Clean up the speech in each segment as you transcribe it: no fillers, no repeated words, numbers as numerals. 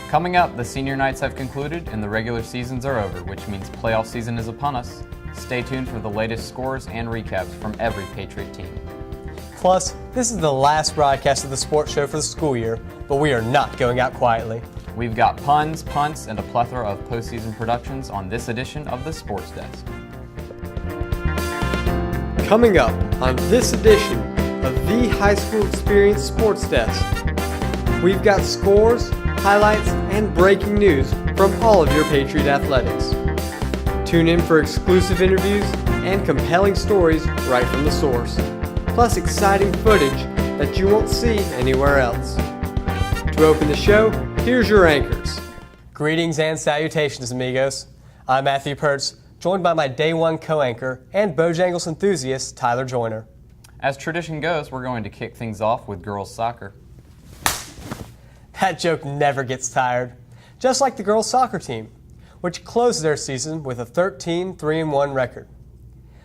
Coming up, the senior nights have concluded and the regular seasons are over, which means playoff season is upon us. Stay tuned for the latest scores and recaps from every Patriot team. Plus, this is the last broadcast of the sports show for the school year, but we are not going out quietly. We've got puns, punts, and a plethora of postseason productions on this edition of the Sports Desk. Coming up on this edition of the High School Experience Sports Desk, we've got scores, highlights, and breaking news from all of your Patriot athletics. Tune in for exclusive interviews and compelling stories right from the source, plus exciting footage that you won't see anywhere else. To open the show, here's your anchors. Greetings and salutations, amigos. I'm Matthew Pertz, joined by my Day One co-anchor and Bojangles enthusiast, Tyler Joyner. As tradition goes, we're going to kick things off with girls soccer. That joke never gets tired, just like the girls soccer team, which closed their season with a 13-3-1 record.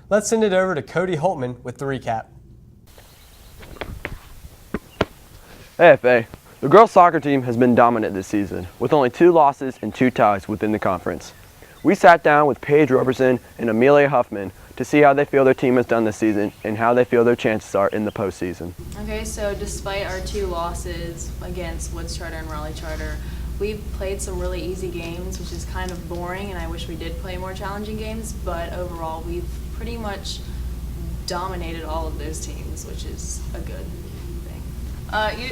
Let's send it over to Cody Holtman with the recap. Hey, FA. The girls soccer team has been dominant this season, with only 2 losses and 2 ties within the conference. We sat down with Paige Roberson and Amelia Huffman to see how they feel their team has done this season and how they feel their chances are in the postseason. Okay, so despite our 2 losses against Woods Charter and Raleigh Charter, we've played some really easy games, which is kind of boring, and I wish we did play more challenging games, but overall we've pretty much dominated all of those teams, which is a good thing.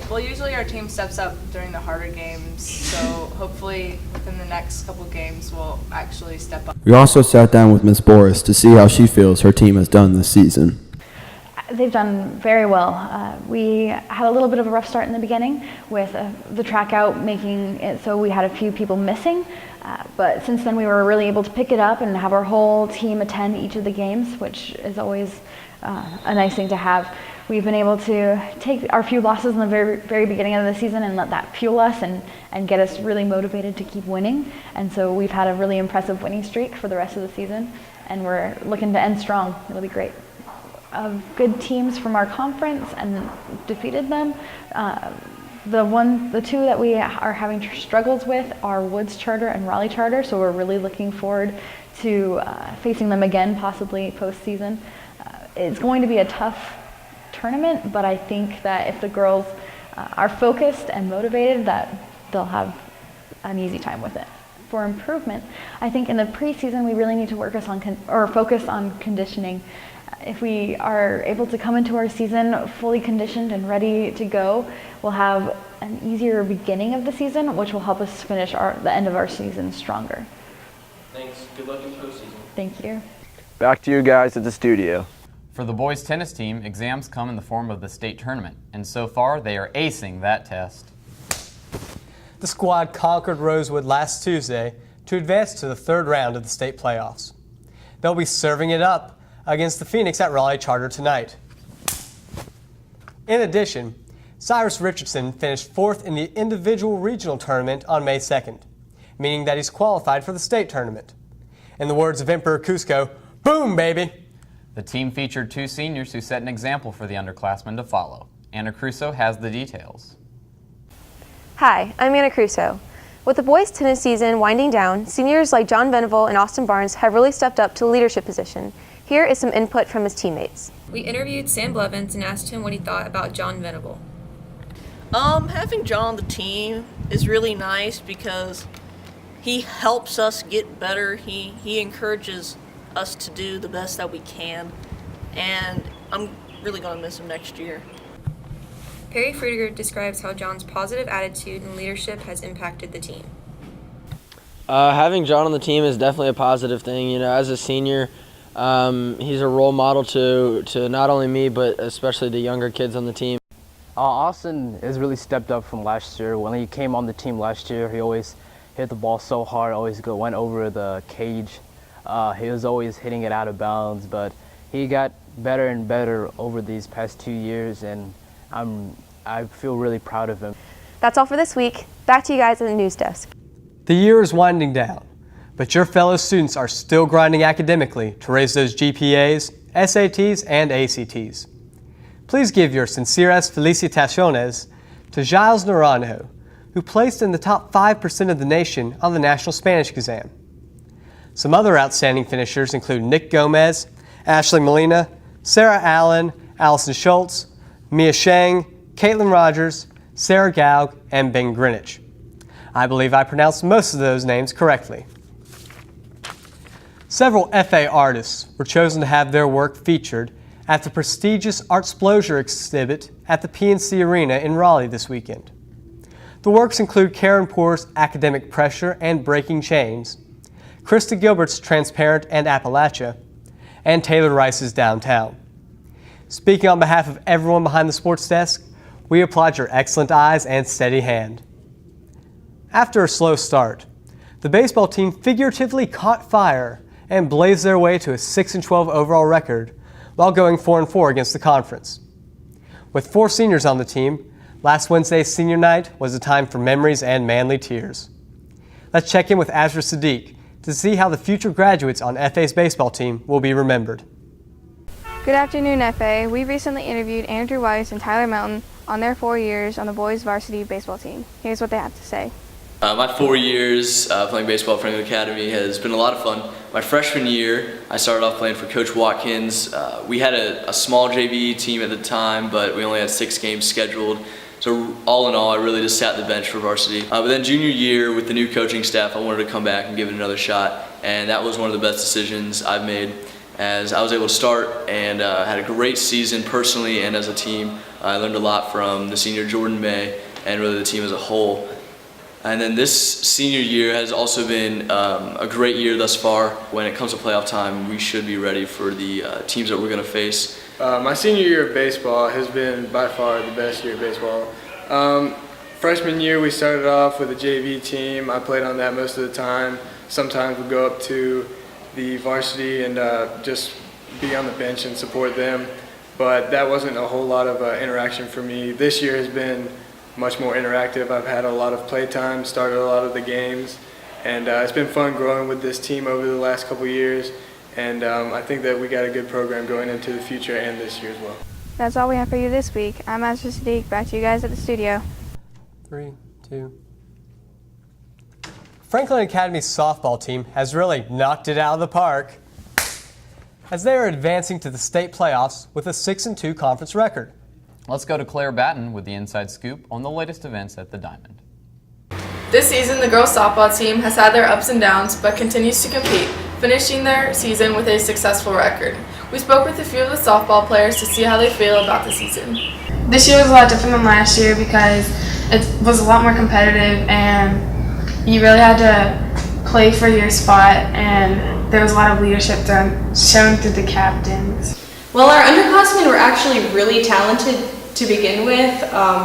Well, usually our team steps up during the harder games, so hopefully within the next couple games we'll actually step up. We also sat down with Ms. Boris to see how she feels her team has done this season. They've done very well. We had a little bit of a rough start in the beginning with the track out making it so we had a few people missing, but since then we were really able to pick it up and have our whole team attend each of the games, which is always a nice thing to have. We've been able to take our few losses in the very beginning of the season and let that fuel us and get us really motivated to keep winning. And so we've had a really impressive winning streak for the rest of the season, and we're looking to end strong. It'll be great. Good teams from our conference and defeated them. The 2 that we are having struggles with are Woods Charter and Raleigh Charter, so we're really looking forward to facing them again, possibly postseason. It's going to be a tough tournament, but I think that if the girls are focused and motivated, that they'll have an easy time with it. For improvement, I think in the preseason we really need to focus on conditioning. If we are able to come into our season fully conditioned and ready to go, we'll have an easier beginning of the season, which will help us finish the end of our season stronger. Thanks. Good luck in postseason. Thank you. Back to you guys at the studio. For the boys tennis team, exams come in the form of the state tournament, and so far they are acing that test. The squad conquered Rosewood last Tuesday to advance to the 3rd round of the state playoffs. They'll be serving it up against the Phoenix at Raleigh Charter tonight. In addition, Cyrus Richardson finished 4th in the individual regional tournament on May 2nd, meaning that he's qualified for the state tournament. In the words of Emperor Cusco, boom, baby! The team featured 2 seniors who set an example for the underclassmen to follow. Anna Crusoe has the details. Hi, I'm Anna Crusoe. With the boys' tennis season winding down, seniors like John Venable and Austin Barnes have really stepped up to the leadership position. Here is some input from his teammates. We interviewed Sam Blevins and asked him what he thought about John Venable. Having John on the team is really nice because he helps us get better. He encourages us to do the best that we can, and I'm really going to miss him next year. Perry Fruediger describes how John's positive attitude and leadership has impacted the team. Having John on the team is definitely a positive thing. You know, as a senior, he's a role model to not only me, but especially the younger kids on the team. Austin has really stepped up from last year. When he came on the team last year, he always hit the ball so hard, went over the cage. He was always hitting it out of bounds, but he got better and better over these past 2 years, and I feel really proud of him. That's all for this week. Back to you guys at the news desk. The year is winding down, but your fellow students are still grinding academically to raise those GPAs, SATs, and ACTs. Please give your sincerest felicitaciones to Giles Naranjo, who placed in the top 5% of the nation on the National Spanish exam. Some other outstanding finishers include Nick Gomez, Ashley Molina, Sarah Allen, Allison Schultz, Mia Shang, Caitlin Rogers, Sarah Gaug, and Ben Greenwich. I believe I pronounced most of those names correctly. Several FA artists were chosen to have their work featured at the prestigious Artsplosion exhibit at the PNC Arena in Raleigh this weekend. The works include Karen Poor's Academic Pressure and Breaking Chains, Krista Gilbert's Transparent and Appalachia, and Taylor Rice's Downtown. Speaking on behalf of everyone behind the sports desk, we applaud your excellent eyes and steady hand. After a slow start, the baseball team figuratively caught fire and blazed their way to a 6-12 overall record while going 4-4 against the conference. With 4 seniors on the team, last Wednesday's senior night was a time for memories and manly tears. Let's check in with Azra Sadiq to see how the future graduates on FA's baseball team will be remembered. Good afternoon, FA. We recently interviewed Andrew Weiss and Tyler Melton on their 4 years on the boys varsity baseball team. Here's what they have to say. My 4 years playing baseball at Franklin Academy has been a lot of fun. My freshman year, I started off playing for Coach Watkins. We had a small JV team at the time, but we only had 6 games scheduled. So all in all, I really just sat the bench for varsity. But then junior year, with the new coaching staff, I wanted to come back and give it another shot. And that was one of the best decisions I've made, as I was able to start and had a great season personally and as a team. I learned a lot from the senior Jordan May and really the team as a whole. And then this senior year has also been a great year thus far. When it comes to playoff time, we should be ready for the teams that we're going to face. My senior year of baseball has been by far the best year of baseball. Freshman year, we started off with a JV team. I played on that most of the time. Sometimes we'd go up to the varsity and just be on the bench and support them. But that wasn't a whole lot of interaction for me. This year has been much more interactive. I've had a lot of play time, started a lot of the games, and it's been fun growing with this team over the last couple years, and I think that we got a good program going into the future and this year as well. That's all we have for you this week. I'm Azra Sadiq. Back to you guys at the studio. 3, 2. Franklin Academy's softball team has really knocked it out of the park, as they are advancing to the state playoffs with a 6-2 conference record. Let's go to Claire Batten with the inside scoop on the latest events at the Diamond. This season, the girls softball team has had their ups and downs, but continues to compete, finishing their season with a successful record. We spoke with a few of the softball players to see how they feel about the season. This year was a lot different than last year because it was a lot more competitive and you really had to play for your spot, and there was a lot of leadership shown through the captains. Well, our underclassmen were actually really talented to begin with,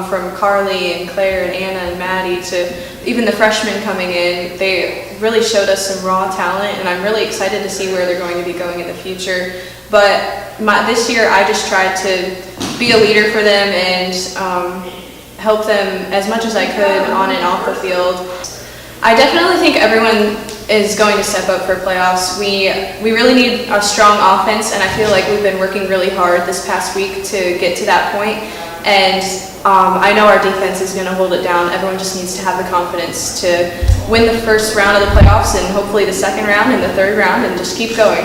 from Carly and Claire and Anna and Maddie to even the freshmen coming in. They really showed us some raw talent, and I'm really excited to see where they're going to be going in the future. But this year I just tried to be a leader for them and help them as much as I could on and off the field. I definitely think everyone is going to step up for playoffs. We really need a strong offense, and I feel like we've been working really hard this past week to get to that point. And I know our defense is going to hold it down. Everyone just needs to have the confidence to win the first round of the playoffs and hopefully the second round and the third round and just keep going.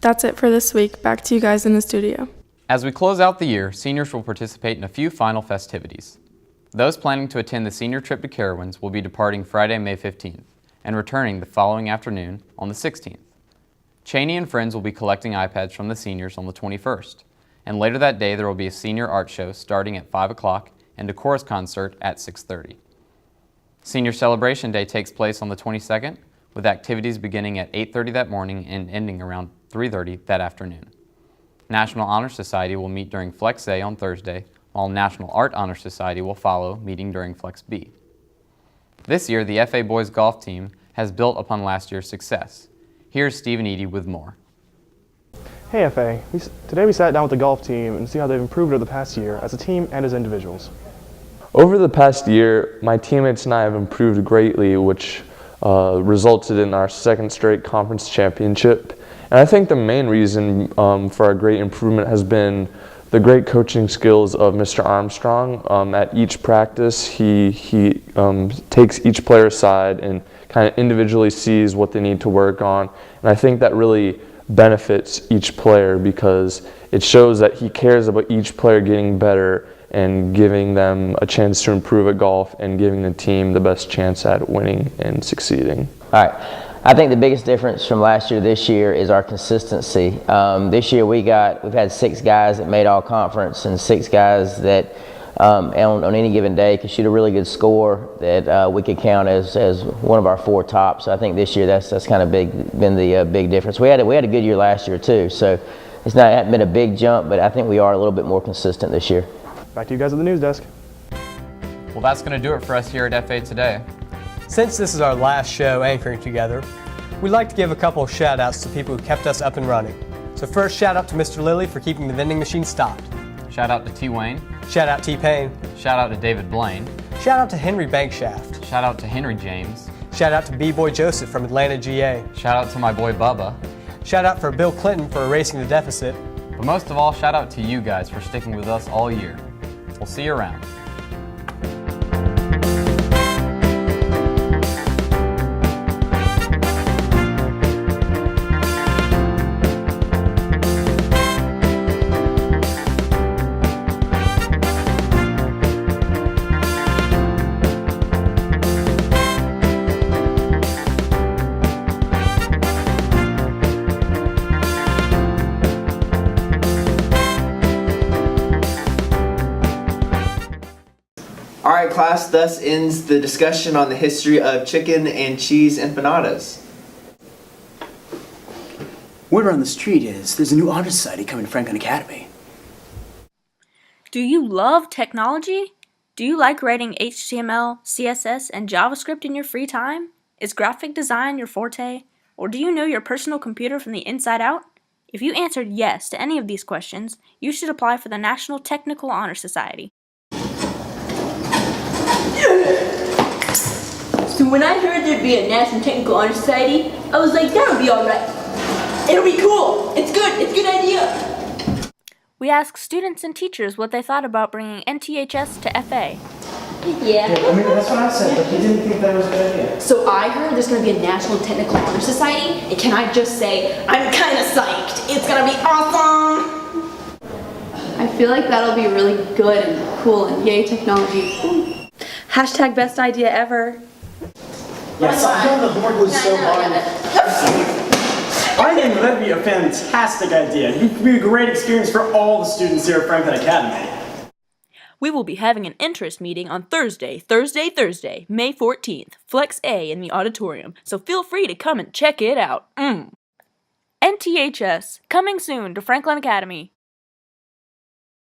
That's it for this week. Back to you guys in the studio. As we close out the year, seniors will participate in a few final festivities. Those planning to attend the senior trip to Carowinds will be departing Friday, May 15th, and returning the following afternoon on the 16th. Cheney and friends will be collecting iPads from the seniors on the 21st, and later that day there will be a senior art show starting at 5 o'clock and a chorus concert at 6:30. Senior Celebration Day takes place on the 22nd, with activities beginning at 8:30 that morning and ending around 3:30 that afternoon. National Honor Society will meet during Flex A on Thursday, while National Art Honor Society will follow, meeting during Flex B. This year, the FA boys golf team has built upon last year's success. Here's Stephen Eady with more. Hey FA, today we sat down with the golf team and see how they've improved over the past year as a team and as individuals. Over the past year, my teammates and I have improved greatly, which resulted in our second straight conference championship. And I think the main reason for our great improvement has been the great coaching skills of Mr. Armstrong. At each practice, he takes each player aside and kind of individually sees what they need to work on. And I think that really benefits each player because it shows that he cares about each player getting better and giving them a chance to improve at golf and giving the team the best chance at winning and succeeding. All right. I think the biggest difference from last year to this year is our consistency. This year we've had 6 guys that made all conference and 6 guys that on any given day could shoot a really good score that we could count as one of our 4 tops. So I think this year that's kind of been the big difference. We had a good year last year too, so it hasn't been a big jump, but I think we are a little bit more consistent this year. Back to you guys at the news desk. Well, that's going to do it for us here at FA Today. Since this is our last show anchoring together, we'd like to give a couple of shout outs to people who kept us up and running. So first, shout out to Mr. Lilly for keeping the vending machine stopped. Shout out to T. Wayne. Shout out T-Pain. Shout out to David Blaine. Shout out to Henry Bankshaft. Shout out to Henry James. Shout out to B-Boy Joseph from Atlanta, GA. Shout out to my boy Bubba. Shout out for Bill Clinton for erasing the deficit. But most of all, shout out to you guys for sticking with us all year. We'll see you around. Alright class, thus ends the discussion on the history of chicken and cheese empanadas. Word on the street is there's a new honor society coming to Franklin Academy. Do you love technology? Do you like writing HTML, CSS, and JavaScript in your free time? Is graphic design your forte? Or do you know your personal computer from the inside out? If you answered yes to any of these questions, you should apply for the National Technical Honor Society. So when I heard there'd be a National Technical Honor Society, I was like, that'll be alright. It'll be cool. It's good. It's a good idea. We asked students and teachers what they thought about bringing NTHS to FA. Yeah. I mean, that's what I said, but he didn't think that was a good idea. So I heard there's going to be a National Technical Honor Society, and can I just say, I'm kind of psyched. It's going to be awesome. I feel like that'll be really good and cool and yay technology. Hashtag best idea ever. Yes, I know the board was so hard. I think that'd be a fantastic idea. It'd be a great experience for all the students here at Franklin Academy. We will be having an interest meeting on Thursday, May 14th, Flex A in the auditorium, so feel free to come and check it out. NTHS, coming soon to Franklin Academy.